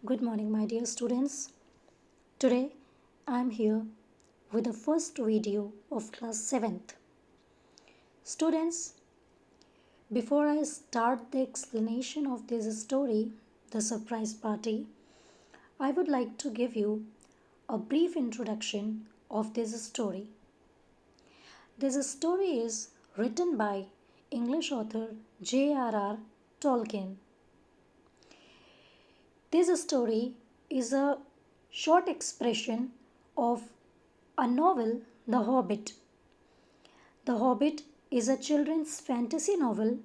Good morning, my dear students. Today I am here with the first video of class 7th. Students, before I start the explanation of this story, The Surprise Party, I would like to give you a brief introduction of this story. This story is written by English author J.R.R. Tolkien. This story is a short expression of a novel, The Hobbit. The Hobbit is a children's fantasy novel,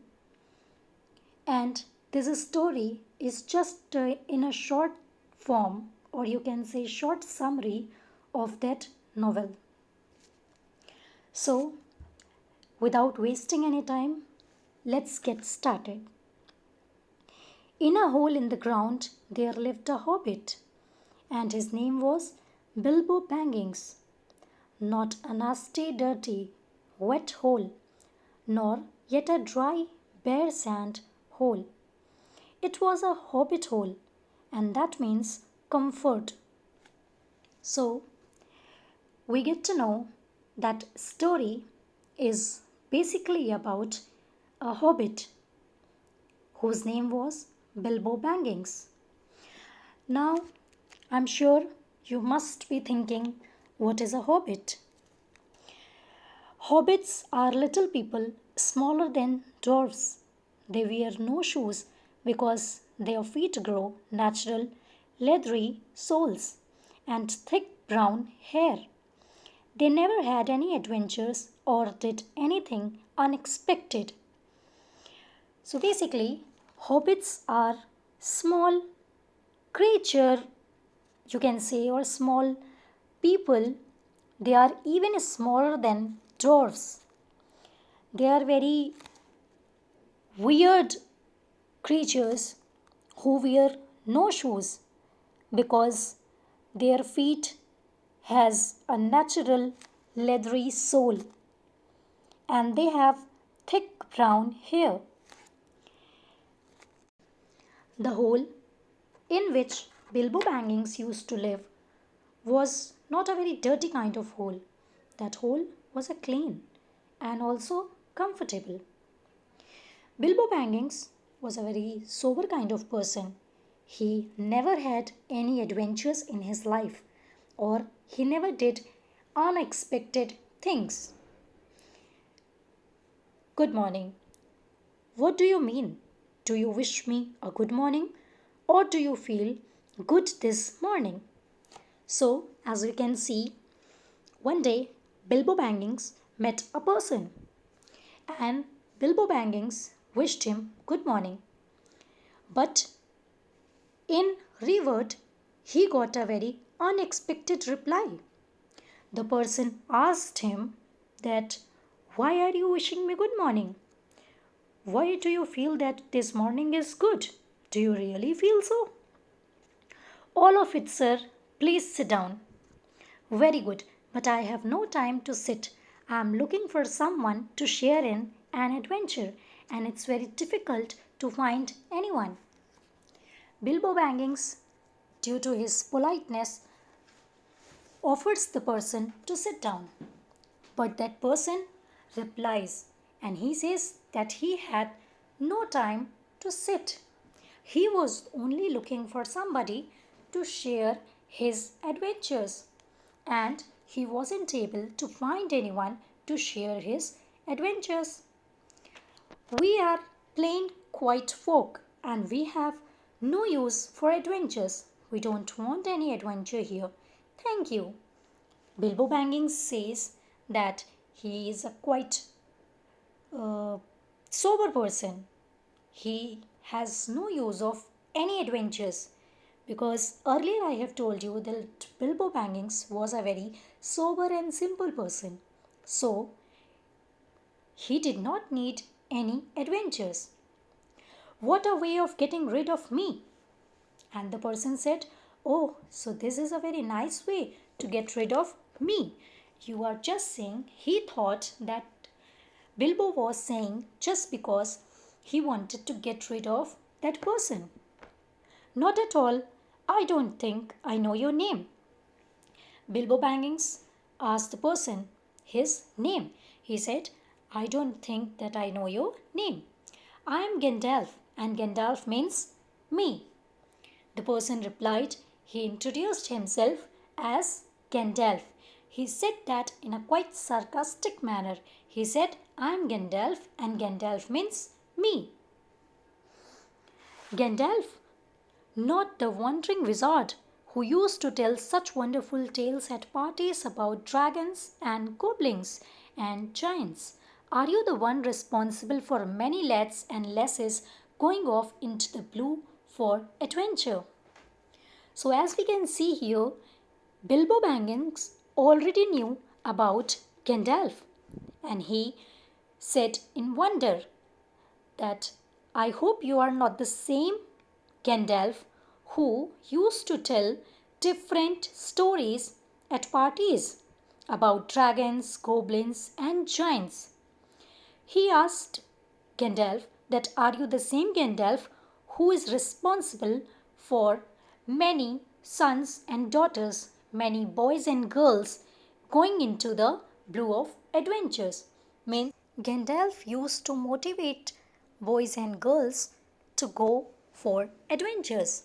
and this story is just in a short form, or you can say short summary of that novel. So, without wasting any time, let's get started. In a hole in the ground there lived a hobbit, and his name was Bilbo Baggins. Not a nasty, dirty, wet hole, nor yet a dry, bare sand hole. It was a hobbit hole, and that means comfort. So, we get to know that story is basically about a hobbit whose name was Bilbo Baggins. Now, I'm sure you must be thinking, what is a hobbit? Hobbits are little people smaller than dwarfs. They wear no shoes because their feet grow natural, leathery soles and thick brown hair. They never had any adventures or did anything unexpected. So basically, hobbits are small creature, you can say, or small people. They are even smaller than dwarfs. They are very weird creatures who wear no shoes because their feet has a natural leathery sole and they have thick brown hair. The hole in which Bilbo Baggins used to live was not a very dirty kind of hole. That hole was a clean and also comfortable. Bilbo Baggins was a very sober kind of person. He never had any adventures in his life, or he never did unexpected things. Good morning. What do you mean? Do you wish me a good morning, or do you feel good this morning? So, as we can see, one day Bilbo Baggins met a person, and Bilbo Baggins wished him good morning. But in revert, he got a very unexpected reply. The person asked him that, why are you wishing me good morning? Why do you feel that this morning is good? Do you really feel so? All of it, sir. Please sit down. Very good, but I have no time to sit. I am looking for someone to share in an adventure, and it's very difficult to find anyone. Bilbo Baggins, due to his politeness, offers the person to sit down. But that person replies, and he says that he had no time to sit. He was only looking for somebody to share his adventures, and he wasn't able to find anyone to share his adventures. We are plain quiet folk, and we have no use for adventures. We don't want any adventure here. Thank you. Bilbo Baggins says that he is a quite sober person. He has no use of any adventures because earlier I have told you that Bilbo Baggins was a very sober and simple person. So, he did not need any adventures. What a way of getting rid of me! And the person said, oh, so this is a very nice way to get rid of me. You are just saying he thought that Bilbo was saying just because he wanted to get rid of that person. Not at all. I don't think I know your name. Bilbo Baggins asked the person his name. He said, I don't think that I know your name. I am Gandalf, and Gandalf means me. The person replied. He introduced himself as Gandalf. He said that in a quite sarcastic manner. He said, I am Gandalf, and Gandalf means me. Gandalf, not the wandering wizard who used to tell such wonderful tales at parties about dragons and goblins and giants. Are you the one responsible for many lads and lasses going off into the blue for adventure? So as we can see here, Bilbo Baggins already knew about Gandalf, and he said in wonder that I hope you are not the same Gandalf who used to tell different stories at parties about dragons, goblins, and giants. He asked Gandalf that are you the same Gandalf who is responsible for many sons and daughters, many boys and girls going into the blue of adventures? Means Gandalf used to motivate boys and girls to go for adventures.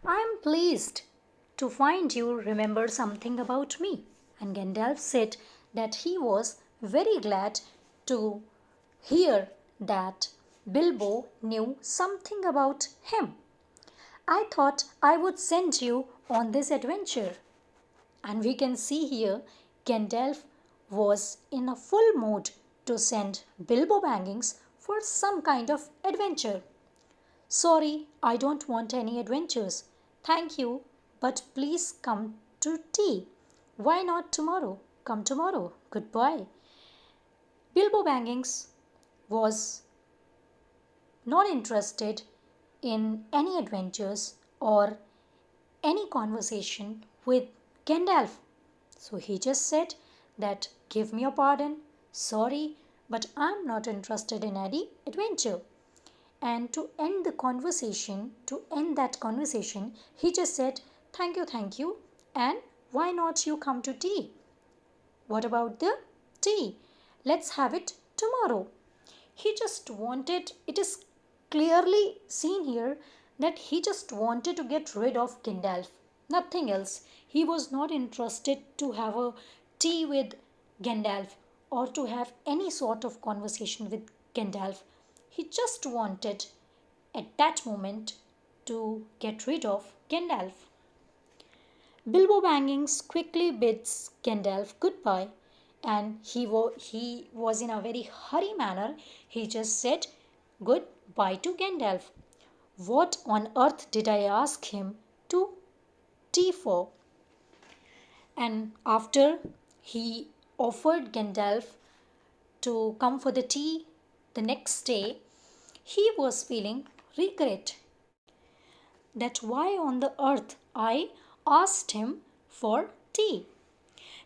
I am pleased to find you remember something about me. And Gandalf said that he was very glad to hear that Bilbo knew something about him. I thought I would send you on this adventure. And we can see here Gandalf was in a full mood to send Bilbo Baggins for some kind of adventure. Sorry, I don't want any adventures. Thank you, but please come to tea. Why not tomorrow? Come tomorrow. Goodbye. Bilbo Baggins was not interested in any adventures or any conversation with Gandalf. So he just said that give me a pardon, sorry, but I'm not interested in any adventure. And to end that conversation, he just said thank you, and why not you come to tea? What about the tea? Let's have it tomorrow. He just wanted, it is clearly seen here that he just wanted to get rid of Gandalf. Nothing else. He was not interested to have a tea with Gandalf or to have any sort of conversation with Gandalf. He just wanted at that moment to get rid of Gandalf. Bilbo Baggins quickly bids Gandalf goodbye, and he was in a very hurry manner. He just said goodbye to Gandalf. What on earth did I ask him to tea for? And after he offered Gandalf to come for the tea the next day, he was feeling regret that why on the earth I asked him for tea.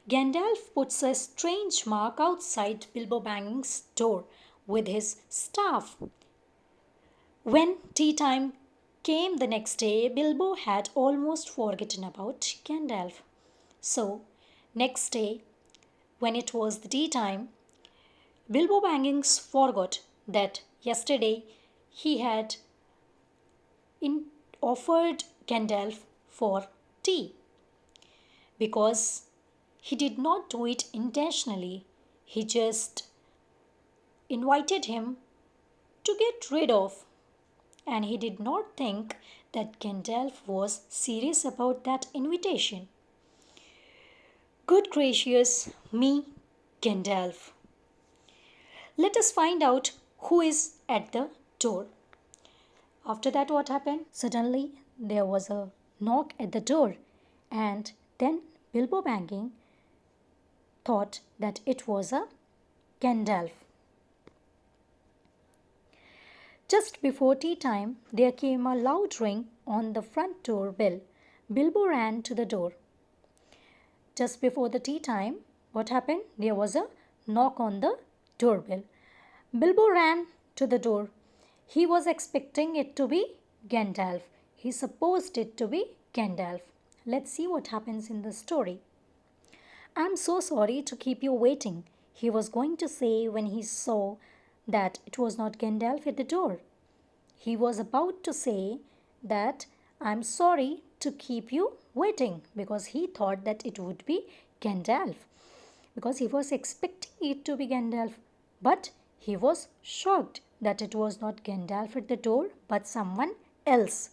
Gandalf puts a strange mark outside Bilbo Baggins' door with his staff. When tea time came the next day, Bilbo had almost forgotten about Gandalf. So, next day, when it was the tea time, Bilbo Baggins forgot that yesterday he had offered Gandalf for tea, because he did not do it intentionally. He just invited him to get rid of, and he did not think that Gandalf was serious about that invitation. Good gracious me, Gandalf. Let us find out who is at the door. After that, what happened? Suddenly, there was a knock at the door, and then Bilbo Baggins thought that it was a Gandalf. Just before tea time, there came a loud ring on the front door bell. Bilbo ran to the door. Just before the tea time, what happened? There was a knock on the doorbell. Bilbo ran to the door. He was expecting it to be Gandalf. He supposed it to be Gandalf. Let's see what happens in the story. I'm so sorry to keep you waiting, he was going to say when he saw that it was not Gandalf at the door. He was about to say that I'm sorry to keep you waiting because he thought that it would be Gandalf because he was expecting it to be Gandalf. But he was shocked that it was not Gandalf at the door but someone else.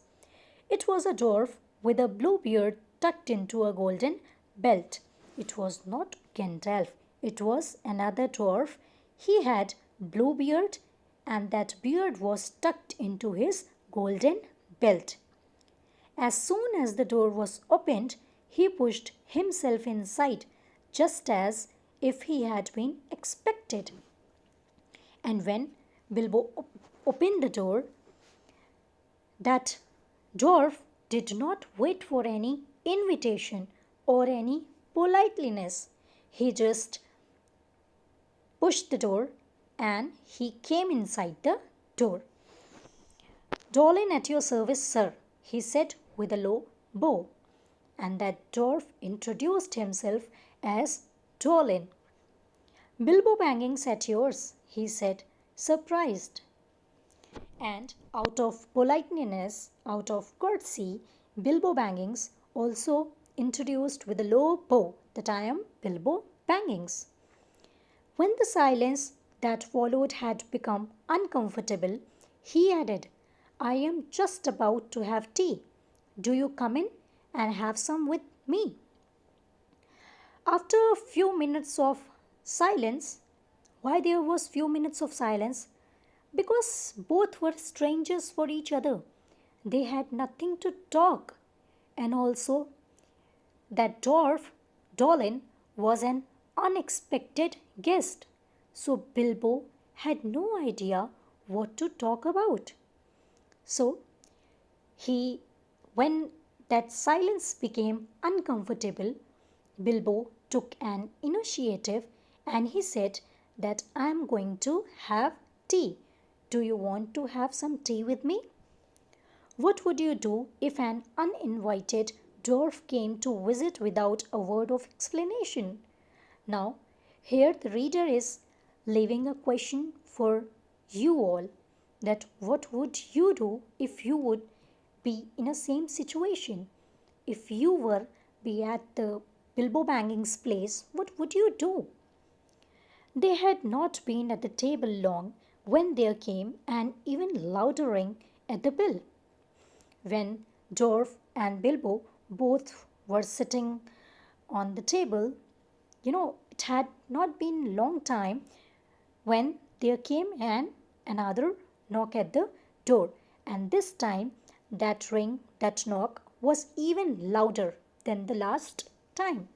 It was a dwarf with a blue beard tucked into a golden belt. It was not Gandalf. It was another dwarf. He had blue beard and that beard was tucked into his golden belt. As soon as the door was opened, he pushed himself inside just as if he had been expected. And when Bilbo opened the door, that dwarf did not wait for any invitation or any politeness. He just pushed the door and he came inside the door. Dolin at your service, sir, he said with a low bow. And that dwarf introduced himself as Dolin. Bilbo Baggins at yours, he said, surprised. And out of politeness, out of courtesy, Bilbo Baggins also introduced with a low bow that I am Bilbo Baggins. When the silence that followed had become uncomfortable, he added, I am just about to have tea. Do you come in and have some with me? After a few minutes of silence, why there was few minutes of silence? Because both were strangers for each other. They had nothing to talk. And also, that dwarf, Dolin, was an unexpected guest. So Bilbo had no idea what to talk about. So, when that silence became uncomfortable, Bilbo took an initiative and he said that I am going to have tea. Do you want to have some tea with me? What would you do if an uninvited dwarf came to visit without a word of explanation? Now, here the reader is leaving a question for you all that what would you do if you would be in a same situation? If you were be at the Bilbo Baggins' place, what would you do? They had not been at the table long when there came an even louder ring at the bell. When Dwarf and Bilbo both were sitting on the table, it had not been long time when there came another knock at the door, and this time that ring, that knock was even louder than the last time.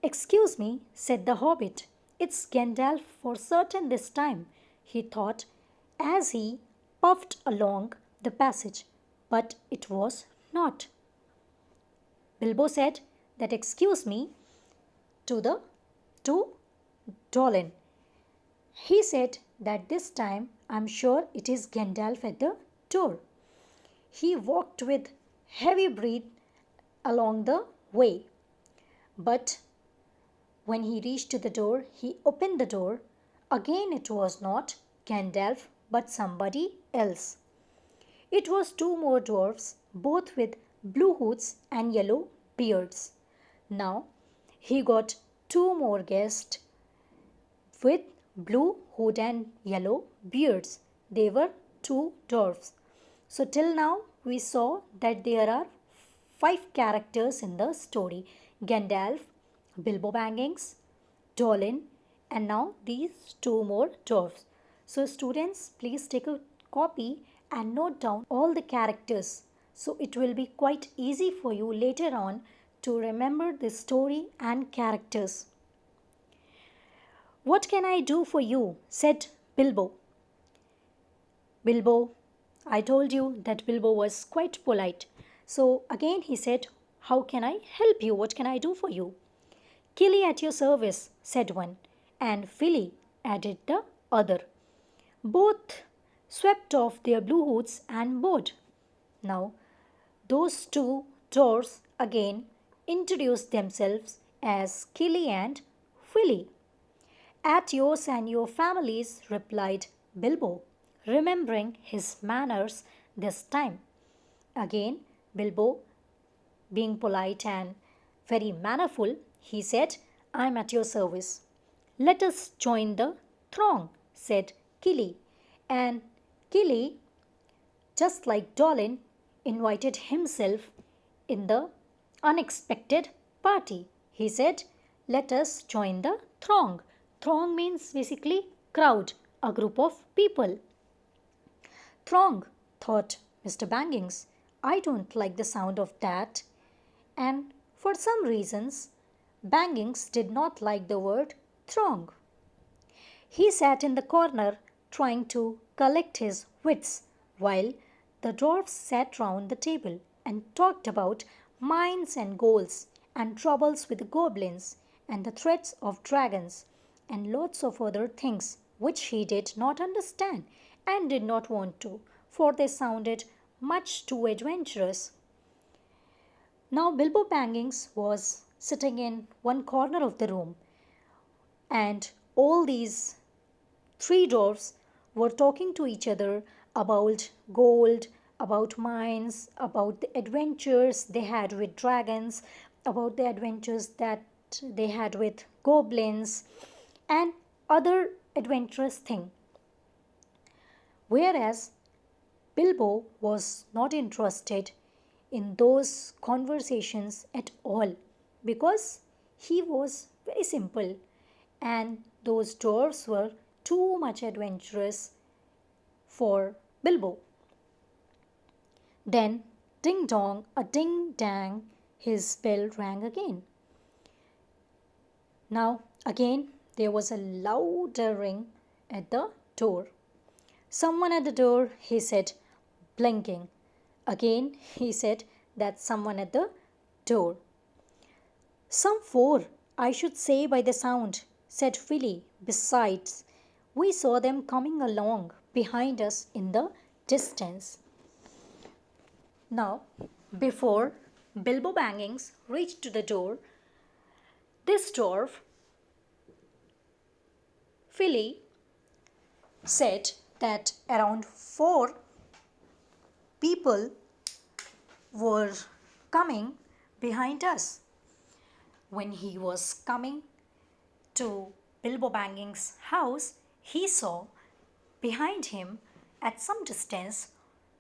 Excuse me, said the hobbit. It's Gandalf for certain this time, he thought as he puffed along the passage, but it was not. Bilbo said that excuse me to Dolin. He said that this time I'm sure it is Gandalf at the door. He walked with heavy breath along the way, but when he reached to the door, he opened the door. Again it was not Gandalf but somebody else. It was two more dwarfs, both with blue hoods and yellow beards. Now he got two more guests with blue hood and yellow beards. They were two dwarfs. So till now we saw that there are 5 characters in the story. Gandalf, Bilbo Baggins, Dolin, and now these two more dwarfs. So students, please take a copy and note down all the characters. So it will be quite easy for you later on to remember the story and characters. What can I do for you? Said Bilbo. I told you that Bilbo was quite polite. So again he said, how can I help you? What can I do for you? Killy at your service, said one, and Filly, added the other. Both swept off their blue hoods and bowed. Now, Those two dwarfs again introduced themselves as Killy and Willy. At yours and your families, replied Bilbo, remembering his manners this time. Again, Bilbo, being polite and very mannerful, he said, I am at your service. Let us join the throng, said Killy. And Killy, just like Dolin, invited himself in the unexpected party. He said, let us join the throng. Throng means basically crowd, a group of people. Throng, thought Mr. Bangings. I don't like the sound of that. And for some reasons, Bangings did not like the word throng. He sat in the corner trying to collect his wits while the dwarfs sat round the table and talked about mines and goals and troubles with the goblins and the threats of dragons and lots of other things which he did not understand and did not want to, for they sounded much too adventurous. Now Bilbo Baggins was sitting in one corner of the room, and all these three dwarfs were talking to each other about gold, about mines, about the adventures they had with dragons, about the adventures that they had with goblins, and other adventurous things. Whereas Bilbo was not interested in those conversations at all because he was very simple and those dwarfs were too much adventurous for Bilbo. Then, ding dong, a ding dang, his bell rang again. Now, again, there was a louder ring at the door. Someone at the door, he said, blinking. Again, he said, that's someone at the door. Some four, I should say by the sound, said Willy. Besides, we saw them coming along behind us in the distance. Now, before Bilbo Baggins reached to the door, this dwarf, Willy, said that around four people were coming behind us. When he was coming to Bilbo Baggins' house, he saw behind him at some distance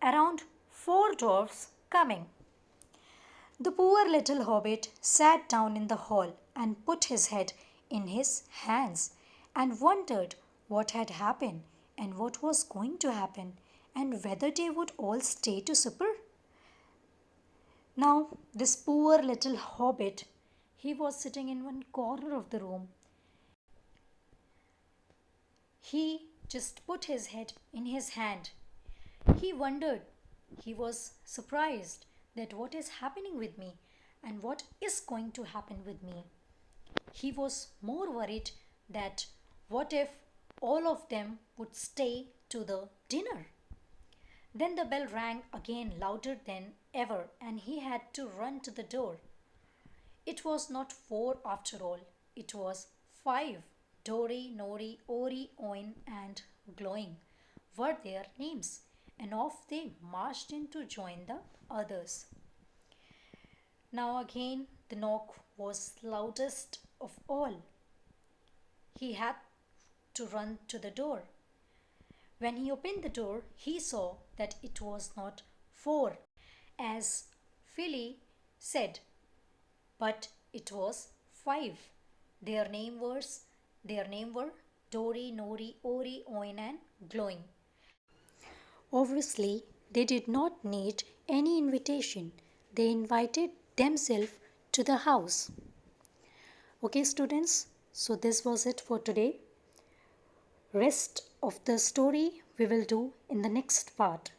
around four dwarfs coming. The poor little hobbit sat down in the hall and put his head in his hands and wondered what had happened and what was going to happen and whether they would all stay to supper. Now, this poor little hobbit, he was sitting in one corner of the room. He just put his head in his hand. He wondered, he was surprised that what is happening with me and what is going to happen with me. He was more worried that what if all of them would stay to the dinner. Then the bell rang again louder than ever and he had to run to the door. It was not four after all, it was five. Dori, Nori, Ori, Oin and Glowing were their names and off they marched in to join the others. Now again the knock was loudest of all. He had to run to the door. When he opened the door, he saw that it was not four, as Willy said, but it was five. Their name were Dori, Nori, Ori, Oin and Glowing. Obviously, they did not need any invitation. They invited themselves to the house. Okay, students, so this was it for today. Rest of the story we will do in the next part.